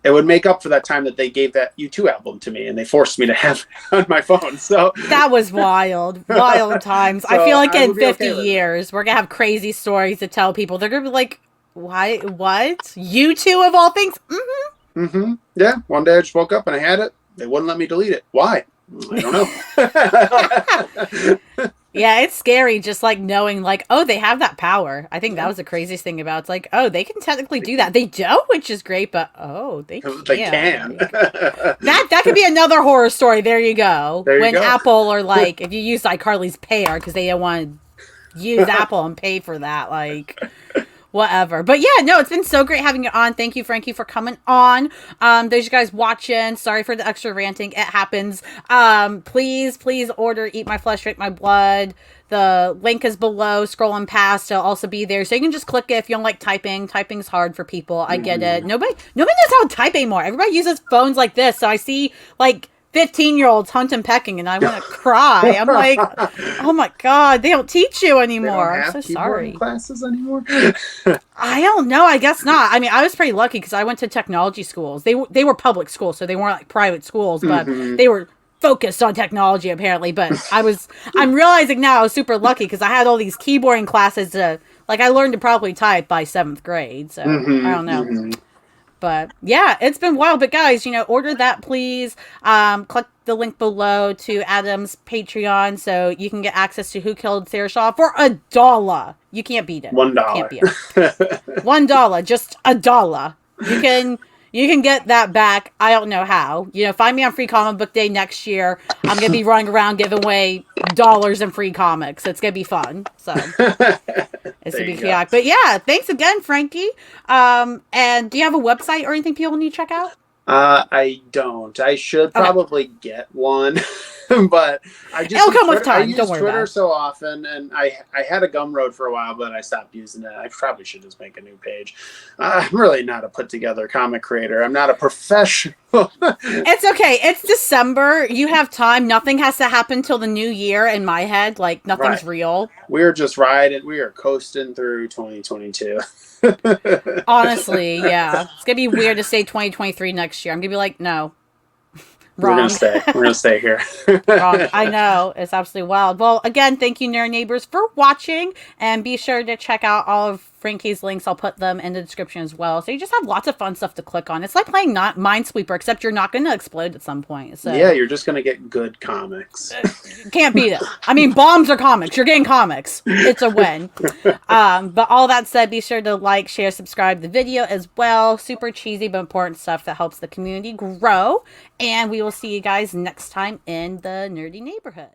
It would make up for that time that they gave that U2 album to me and they forced me to have it on my phone. So that was wild times. So I feel like in 50 years, we're going to have crazy stories to tell people. They're going to be like, why? What? U2 of all things? Yeah. One day I just woke up and I had it. They wouldn't let me delete it. Why? I don't know. Yeah, it's scary just like knowing like, oh, they have that power. I think that was the craziest thing about it. It's like, oh, they can technically do that. They don't, which is great, but they can. That could be another horror story. There you go. When Apple or like if you use iCarly's payer because they don't want to use Apple and pay for that, like whatever. But yeah, no, it's been so great having you on. Thank you, Frankie, for coming on. Those you guys watching, sorry for the extra ranting. It happens. Please order Eat My Flesh, Drink My Blood. The link is below, scrolling past. It'll also be there. So you can just click it if you don't like typing. Typing's hard for people. I get it. Nobody knows how to type anymore. Everybody uses phones like this. So I see like 15-year-olds hunting pecking, and I want to cry. I'm like, oh my God, they don't teach you They don't anymore. I'm have so keyboarding sorry. classes anymore. I don't know. I guess not. I mean, I was pretty lucky because I went to technology schools. They were public schools, so they weren't like private schools, but Hmm. they were focused on technology apparently. But I'm realizing now I was super lucky because I had all these keyboarding classes. Like I learned to probably type by 7th grade. So I Hmm. don't know. Hmm. But yeah, it's been wild. But guys, order that please. Click the link below to Adam's Patreon so you can get access to Who Killed Sarah Shaw for $1. You can't beat it. Can't $1. beat it. $1, just $1. You can get that back. I don't know how. Find me on Free Comic Book Day next year. I'm gonna be running around giving away dollars in free comics. It's gonna be fun. So it's There gonna be you go. chaotic. But yeah, thanks again, Frankie. And do you have a website or anything people need to check out? I don't. I should Okay. probably get one, but I just It'll use come with Twitter. I time. Don't use worry about Twitter it. so often, and I had a Gumroad for a while, but I stopped using it. I probably should just make a new page. I'm really not a put together comic creator. I'm not a professional. It's okay. It's December. You have time. Nothing has to happen till the new year in my head. Like, nothing's Right. real. We're just riding. We are coasting through 2022. Honestly, yeah. It's going to be weird to say 2023 next year. I'm going to be like, no. We're gonna Wrong. stay. We're gonna stay here. Wrong. I know. It's absolutely wild. Well, again, thank you, Nerd Neighbors, for watching. And be sure to check out all of Frankie's links. I'll put them in the description as well. So you just have lots of fun stuff to click on. It's like playing not Minesweeper, except you're not going to explode at some point. So Yeah, you're just gonna get good comics. can't beat it. I mean, bombs are comics. You're getting comics. It's a win. But all that said, be sure to like, share, subscribe to the video as well. Super cheesy but important stuff that helps the community grow. And we will see you guys next time in the nerdy neighborhood.